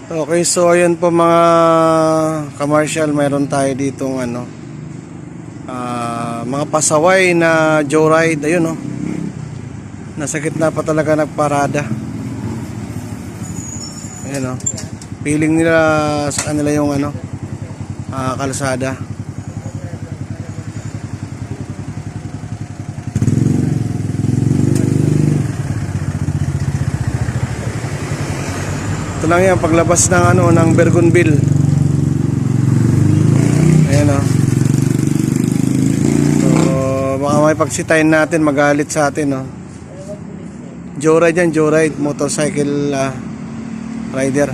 Okay, so ayan po mga commercial, mayroon tayo ditong mga pasaway na joyride. Ayun, oh. Nasa gitna pa talaga nagparada. Ayan, oh. Feeling nila sa kanila yung kalsada. Ito lang yan paglabas ng ng Bougainville. Ayan, oh. So baka may pagsitayin natin, magalit sa atin, oh. Joyride yan, joyride, motorcycle rider.